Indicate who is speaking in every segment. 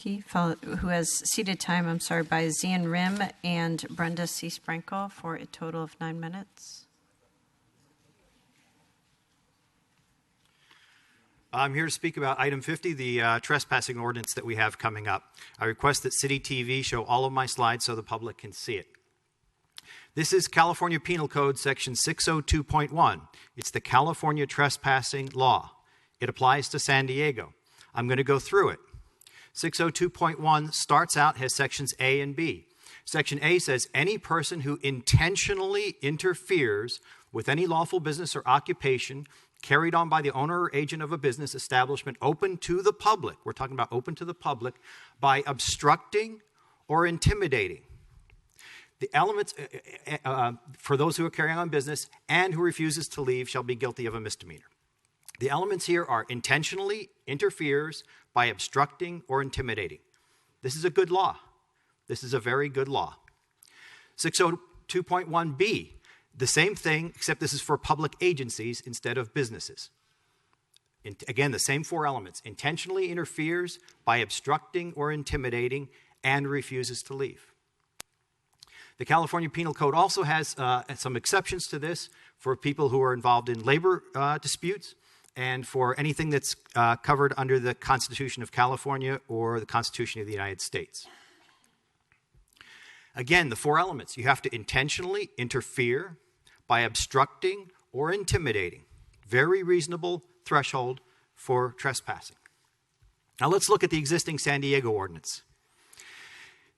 Speaker 1: Mackey, who has seated time, by Zian Rim and Brenda C. Sprankle for a total of 9 minutes.
Speaker 2: I'm here to speak about item 50, the trespassing ordinance that we have coming up. I request that City TV show all of my slides so the public can see it. This is California Penal Code section 602.1. It's the California trespassing law. It applies to San Diego. I'm going to go through it. 602.1 starts out, has sections A and B. Section A says any person who intentionally interferes with any lawful business or occupation carried on by the owner or agent of a business establishment open to the public, we're talking about open to the public, by obstructing or intimidating. The elements for those who are carrying on business and who refuses to leave shall be guilty of a misdemeanor. The elements here are intentionally interferes by obstructing or intimidating. This is a good law. This is a very good law. 602.1b, the same thing, except this is for public agencies instead of businesses. Again, the same four elements. Intentionally interferes by obstructing or intimidating and refuses to leave. The California Penal Code also has some exceptions to this for people who are involved in labor disputes and for anything that's covered under the Constitution of California or the Constitution of the United States. Again, the four elements. You have to intentionally interfere by obstructing or intimidating. Very reasonable threshold for trespassing. Now let's look at the existing San Diego ordinance.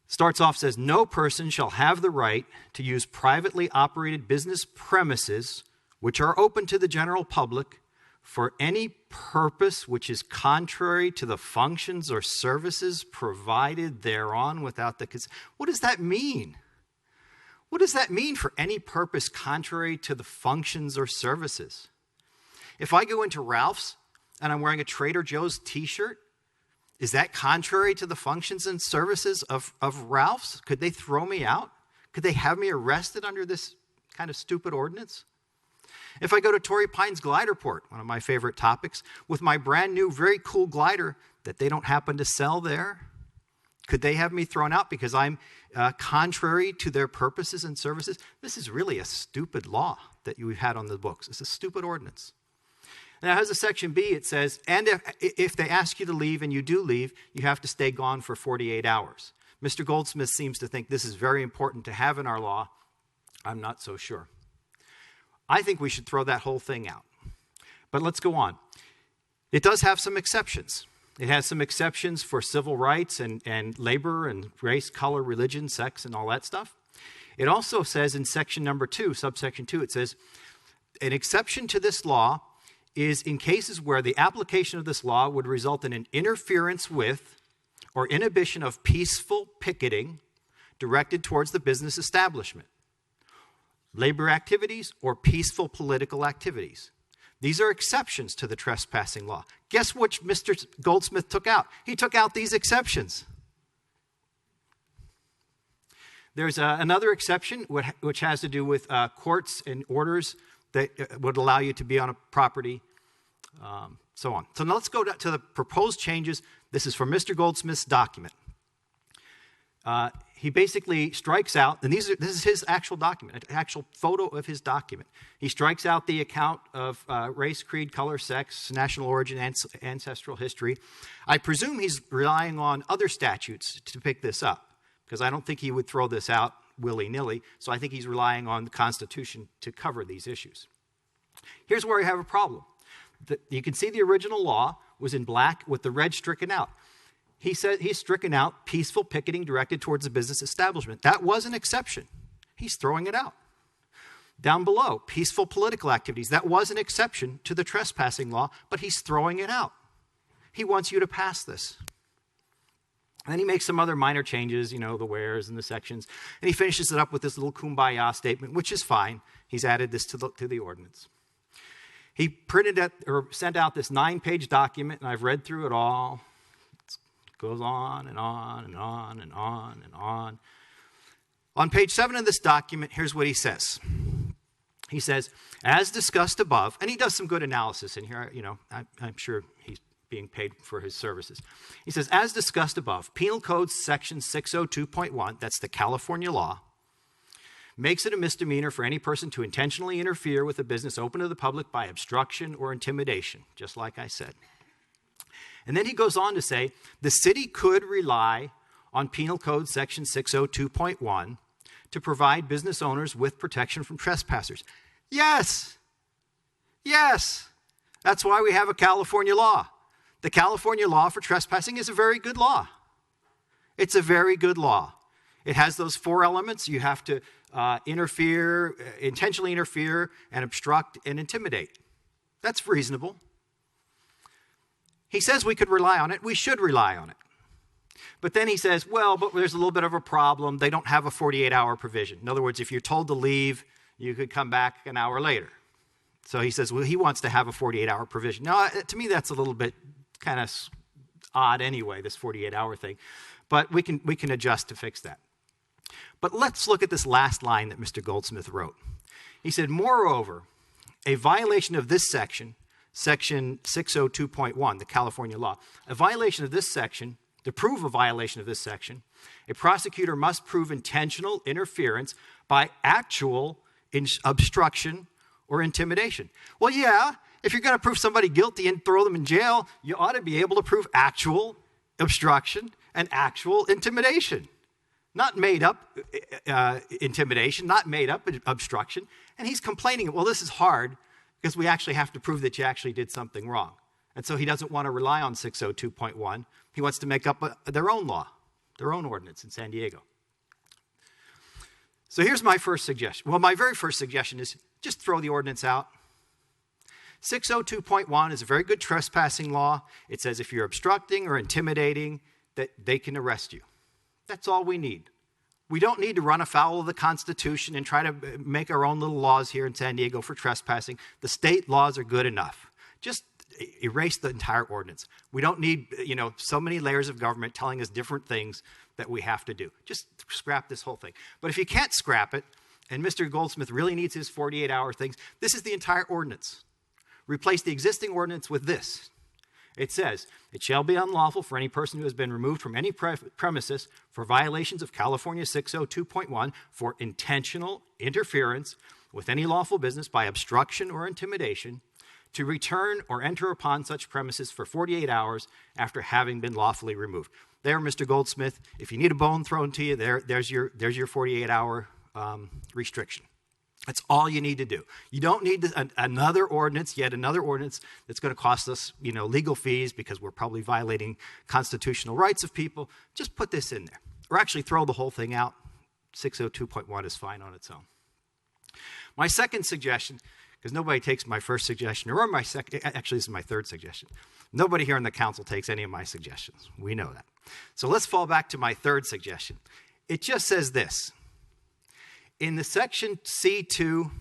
Speaker 2: Starts off, says, no person shall have the right to use privately operated business premises which are open to the general public for any purpose which is contrary to the functions or services provided thereon without the consent. What does that mean? What does that mean for any purpose contrary to the functions or services? If I go into Ralph's and I'm wearing a Trader Joe's t-shirt, is that contrary to the functions and services of Ralph's? Could they throw me out? Could they have me arrested under this kind of stupid ordinance? If I go to Torrey Pines Glider Port, one of my favorite topics, with my brand new, very cool glider that they don't happen to sell there, could they have me thrown out because I'm contrary to their purposes and services? This is really a stupid law that we've had on the books. It's a stupid ordinance. Now, it has a section B. It says, and if they ask you to leave and you do leave, you have to stay gone for 48 hours. Mr. Goldsmith seems to think this is very important to have in our law. I'm not so sure. I think we should throw that whole thing out. But let's go on. It does have some exceptions. It has some exceptions for civil rights and labor and race, color, religion, sex, and all that stuff. It also says in section number 2, subsection 2, it says, an exception to this law is in cases where the application of this law would result in an interference with or inhibition of peaceful picketing directed towards the business establishment, labor activities, or peaceful political activities. These are exceptions to the trespassing law. Guess what Mr. Goldsmith took out? He took out these exceptions. There's another exception which has to do with courts and orders that would allow you to be on a property, so on. So now let's go to the proposed changes. This is from Mr. Goldsmith's document. He basically strikes out, and this is his actual document, an actual photo of his document. He strikes out the account of race, creed, color, sex, national origin, ancestral history. I presume he's relying on other statutes to pick this up, because I don't think he would throw this out willy-nilly, so I think he's relying on the Constitution to cover these issues. Here's where I have a problem. You can see the original law was in black with the red stricken out. He said he's stricken out peaceful picketing directed towards a business establishment. That was an exception. He's throwing it out. Down below, peaceful political activities. That was an exception to the trespassing law, but he's throwing it out. He wants you to pass this. And then he makes some other minor changes, the wheres and the sections. And he finishes it up with this little kumbaya statement, which is fine. He's added this to the ordinance. He sent out this 9-page document, and I've read through it all. Goes on and on and on and on and on. On page 7 of this document, here's what he says. He says, as discussed above, and he does some good analysis in here. I'm sure he's being paid for his services. He says, as discussed above, Penal Code Section 602.1, that's the California law, makes it a misdemeanor for any person to intentionally interfere with a business open to the public by obstruction or intimidation, just like I said. And then he goes on to say, the city could rely on Penal Code Section 602.1 to provide business owners with protection from trespassers. Yes. Yes. That's why we have a California law. The California law for trespassing is a very good law. It's a very good law. It has those 4 elements. You have to interfere, intentionally interfere, and obstruct and intimidate. That's reasonable. He says we could rely on it. We should rely on it. But then he says, well, but there's a little bit of a problem. They don't have a 48-hour provision. In other words, if you're told to leave, you could come back an hour later. So he says, well, he wants to have a 48-hour provision. Now, to me, that's a little bit kind of odd anyway, this 48-hour thing. But we can adjust to fix that. But let's look at this last line that Mr. Goldsmith wrote. He said, moreover, a violation of this section, Section 602.1, the California law, a violation of this section, to prove a violation of this section, a prosecutor must prove intentional interference by actual obstruction or intimidation. Well, yeah, if you're going to prove somebody guilty and throw them in jail, you ought to be able to prove actual obstruction and actual intimidation. Not made up intimidation, not made up obstruction. And he's complaining, well, this is hard because we actually have to prove that you actually did something wrong. And so he doesn't want to rely on 602.1. He wants to make up their own law, their own ordinance in San Diego. So here's my first suggestion. Well, my very first suggestion is just throw the ordinance out. 602.1 is a very good trespassing law. It says if you're obstructing or intimidating, that they can arrest you. That's all we need. We don't need to run afoul of the Constitution and try to make our own little laws here in San Diego for trespassing. The state laws are good enough. Just erase the entire ordinance. We don't need, so many layers of government telling us different things that we have to do. Just scrap this whole thing. But if you can't scrap it, and Mr. Goldsmith really needs his 48-hour things, this is the entire ordinance. Replace the existing ordinance with this. It says, it shall be unlawful for any person who has been removed from any premises for violations of California 602.1 for intentional interference with any lawful business by obstruction or intimidation to return or enter upon such premises for 48 hours after having been lawfully removed. There, Mr. Goldsmith, if you need a bone thrown to you, there's your 48-hour restriction. That's all you need to do. You don't need another ordinance, yet another ordinance that's going to cost us, legal fees because we're probably violating constitutional rights of people. Just put this in there. Or actually throw the whole thing out. 602.1 is fine on its own. My second suggestion, because nobody takes my first suggestion, or my second, actually this is my third suggestion. Nobody here in the council takes any of my suggestions. We know that. So let's fall back to my third suggestion. It just says this. In the section C2,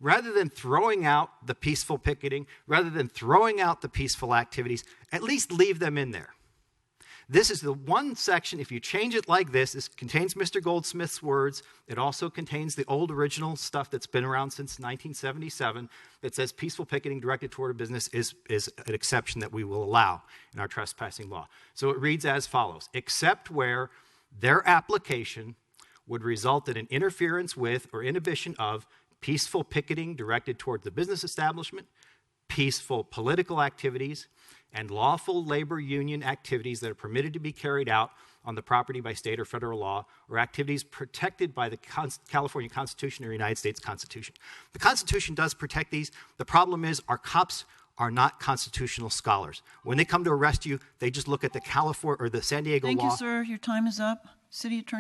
Speaker 2: rather than throwing out the peaceful picketing, rather than throwing out the peaceful activities, at least leave them in there. This is the one section, if you change it like this contains Mr. Goldsmith's words. It also contains the old original stuff that's been around since 1977 that says peaceful picketing directed toward a business is an exception that we will allow in our trespassing law. So it reads as follows, except where their application would result in an interference with or inhibition of peaceful picketing directed toward the business establishment, peaceful political activities, and lawful labor union activities that are permitted to be carried out on the property by state or federal law, or activities protected by the California Constitution or United States Constitution. The Constitution does protect these. The problem is our cops are not constitutional scholars. When they come to arrest you, they just look at the California or the San Diego law.
Speaker 3: Thank you, sir. Your time is up. City Attorney.